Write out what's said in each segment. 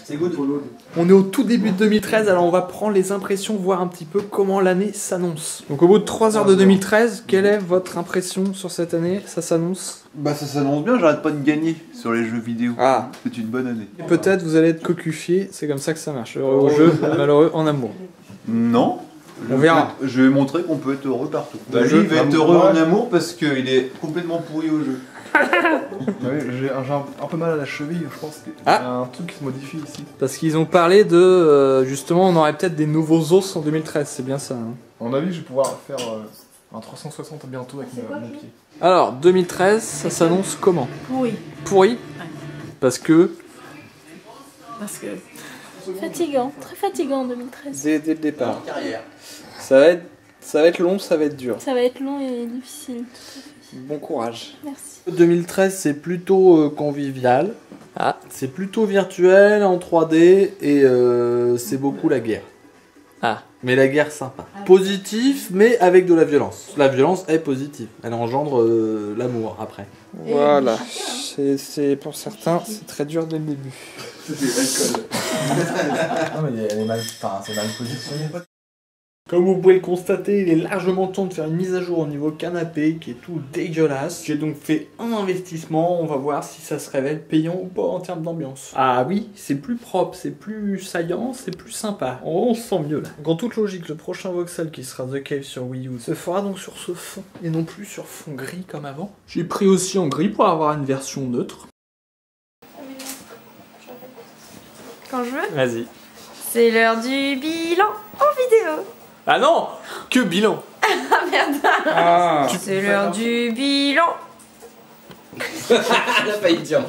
C'est good. On est au tout début de 2013, alors on va prendre les impressions, voir un petit peu comment l'année s'annonce. Donc au bout de 3 heures de 2013, quelle est votre impression sur cette année? Ça s'annonce? Bah ça s'annonce bien, j'arrête pas de gagner sur les jeux vidéo. Ah. C'est une bonne année. Et peut-être vous allez être cocufié, c'est comme ça que ça marche. Heureux au jeu, malheureux en amour. Non. On verra. Je vais montrer qu'on peut être heureux partout. Bah, Lui, il va être heureux en amour parce qu'il est complètement pourri au jeu. Ouais, j'ai un peu mal à la cheville, je pense qu'il y a un truc qui se modifie ici. Parce qu'ils ont parlé de... justement, on aurait peut-être des nouveaux os en 2013, c'est bien ça. Hein. À mon avis, je vais pouvoir faire un 360 bientôt avec mon pied. Alors, 2013, ça s'annonce comment? Pourri. Pourri? Ouais. Parce que... Fatigant, très fatigant en 2013. Dès le départ. Ça va être long, ça va être dur. Ça va être long et difficile. Bon courage. Merci. 2013, c'est plutôt convivial. Ah, c'est plutôt virtuel, en 3D, et c'est beaucoup la guerre. Ah, mais la guerre sympa. Positif, mais avec de la violence. La violence est positive. Elle engendre l'amour après. Voilà. C'est pour certains, c'est très dur dès le début. C'est l'alcool. Non mais elle est mal, c'est mal positionné. Comme vous pouvez le constater, il est largement temps de faire une mise à jour au niveau canapé qui est tout dégueulasse. J'ai donc fait un investissement, on va voir si ça se révèle payant ou pas en termes d'ambiance. Ah oui, c'est plus propre, c'est plus saillant, c'est plus sympa. On se sent mieux là. Donc en toute logique, le prochain voxel qui sera The Cave sur Wii U se fera donc sur ce fond et non plus sur fond gris comme avant. J'ai pris aussi en gris pour avoir une version neutre. Quand je veux. Vas-y. C'est l'heure du bilan en vidéo. Ah non, que bilan. Ah merde. Ah. C'est l'heure du bilan. Elle a failli dire.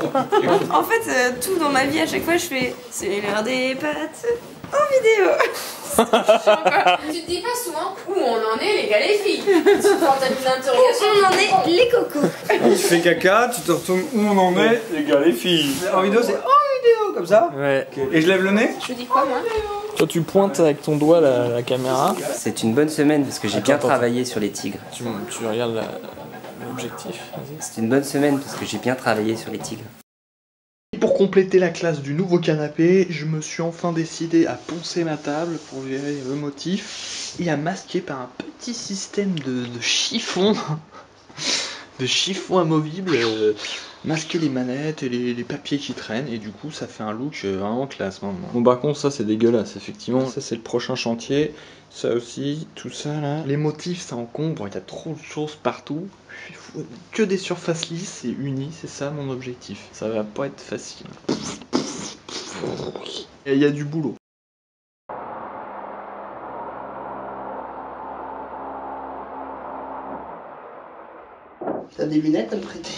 En fait, tout dans ma vie, à chaque fois, je fais c'est l'heure des pâtes en vidéo. Tu te dis pas souvent où on en est les gars les filles. Quand t'as une interrogation. On en est les cocos. Tu fais caca, tu te retournes où on en est, les gars, les filles. En vidéo, c'est en vidéo, comme ça. Ouais. Et je lève le nez. Je dis quoi moi? Toi tu pointes avec ton doigt la caméra. C'est une bonne semaine parce que j'ai bien travaillé sur les tigres. Tu regardes l'objectif. C'est une bonne semaine parce que j'ai bien travaillé sur les tigres. Pour compléter la classe du nouveau canapé, je me suis enfin décidé à poncer ma table pour verrer le motif et à masquer par un petit système de chiffon, de chiffon amovible, masquer les manettes et les papiers qui traînent, et du coup ça fait un look vraiment classe maintenant. Bon par contre ça c'est dégueulasse effectivement, ça c'est le prochain chantier, ça aussi, tout ça là. Les motifs ça encombre, il y a trop de choses partout. Il faut que des surfaces lisses et unies, c'est ça mon objectif. Ça va pas être facile. Et il y a du boulot. T'as des lunettes à me prêter?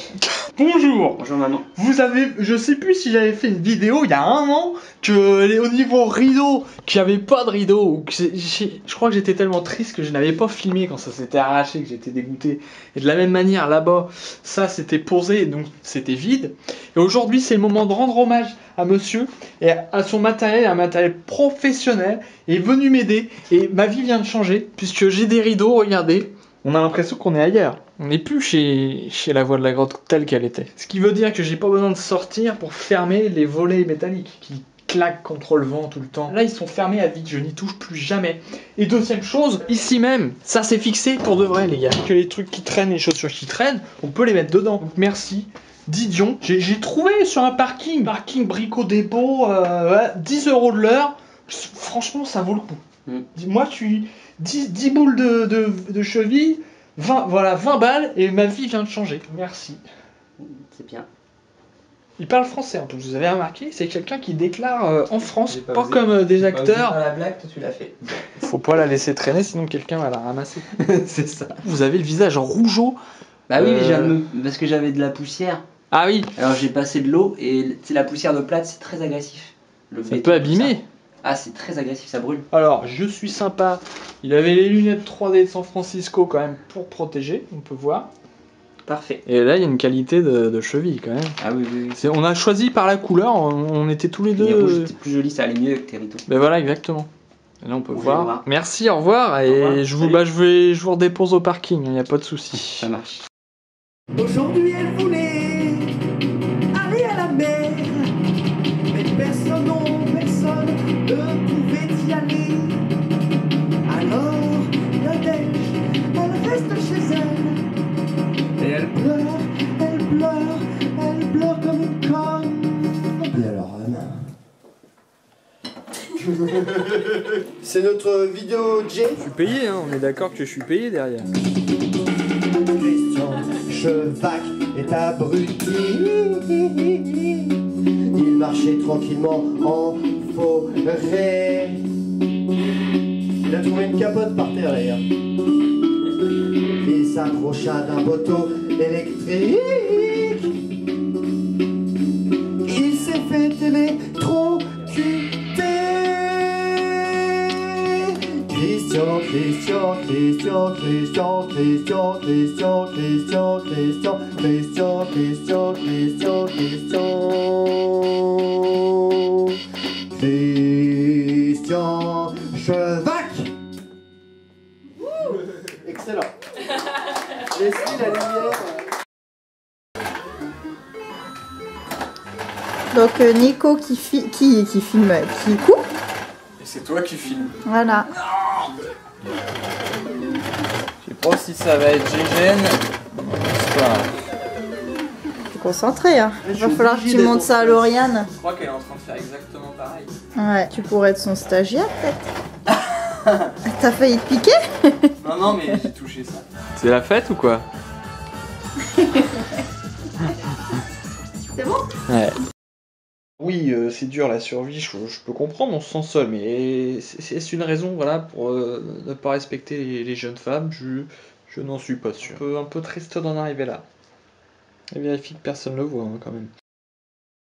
Bonjour. Bonjour maman. Vous avez, je sais plus si j'avais fait une vidéo il y a un an que au niveau rideau, qu'il n'y avait pas de rideau, ou que je crois que j'étais tellement triste que je n'avais pas filmé quand ça s'était arraché, que j'étais dégoûté. Et de la même manière là-bas, ça c'était posé, donc c'était vide. Et aujourd'hui c'est le moment de rendre hommage à monsieur et à son matériel, un matériel professionnel, est venu m'aider et ma vie vient de changer puisque j'ai des rideaux, regardez. On a l'impression qu'on est ailleurs. On n'est plus chez la voie de la grotte telle qu'elle était. Ce qui veut dire que j'ai pas besoin de sortir pour fermer les volets métalliques qui claquent contre le vent tout le temps. Là, ils sont fermés à vie, je n'y touche plus jamais. Et deuxième chose, ici même, ça c'est fixé pour de vrai les gars. Que les trucs qui traînent, les chaussures qui traînent, on peut les mettre dedans. Donc merci. Didion, j'ai trouvé sur un parking Brico Dépôt, 10 € de l'heure. Franchement, ça vaut le coup. Moi, je suis 10 boules de cheville, 20 balles, et ma vie vient de changer. Merci. C'est bien. Il parle français en plus, vous avez remarqué, c'est quelqu'un qui déclare en France, pas comme des acteurs. La blague, toi tu l'as fait. Faut pas la laisser traîner, sinon quelqu'un va la ramasser. C'est ça. Vous avez le visage rougeau. Bah oui, mais parce que j'avais de la poussière. Ah oui. Alors j'ai passé de l'eau et la poussière de plate, c'est très agressif. Ça peut abîmer. Ah, c'est très agressif, ça brûle. Alors, je suis sympa. Il avait les lunettes 3D de San Francisco quand même pour protéger, on peut voir. Parfait. Et là, il y a une qualité de cheville quand même. Ah oui, oui, oui. On a choisi par la couleur, on était tous les deux. Les rouges, c'était plus joli, ça allait mieux avec tes rideaux. Ben voilà, exactement. Et là, on peut voir. Voir. Merci, au revoir. Et au revoir. Je vous redépose au parking, il n'y a pas de souci. Ça marche. Aujourd'hui elle voulait aller à la mer, mais personne n'en ne pouvait y aller. Alors, la neige, elle reste chez elle. Et elle pleure, elle pleure, elle pleure comme une conne. Et alors, Anne? C'est notre vidéo Jay. Je suis payé, hein, on est d'accord que je suis payé derrière. Christian Chevac est abruti. Il marchait tranquillement en forêt. Il a trouvé une capote par terre d'ailleurs. Il s'approcha d'un poteau électrique. Il s'est fait électrocuter. Christian, Christian, Christian, Christian, Christian, Christian, Christian, Christian, Christian, Christian, Christian, Christian, Christian Chevac. Excellent. Laissez la lumière. Donc Nico qui filme, qui coupe. Et c'est toi qui filmes. Voilà. Je sais pas si ça va être GGN. C'est pas grave. T'es concentré, hein. Il va falloir que tu montes ça à Lauriane. Je crois qu'elle est en train de faire exactement pareil. Ouais, tu pourrais être son stagiaire peut-être. T'as failli te piquer? Non, non, mais j'ai touché ça. C'est la fête ou quoi? C'est bon? Ouais. Oui, c'est dur la survie, je peux comprendre, on se sent seul, mais c'est une raison voilà, pour ne pas respecter les jeunes femmes, je n'en suis pas sûr. Un peu triste d'en arriver là. Et vérifie que personne ne le voit hein, quand même.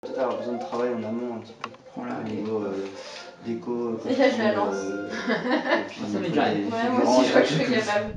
Peut-être avoir besoin de travail en amont un petit peu. Voilà, au niveau déco. Et là je la lance. Ça Ouais, moi aussi je crois que je suis capable.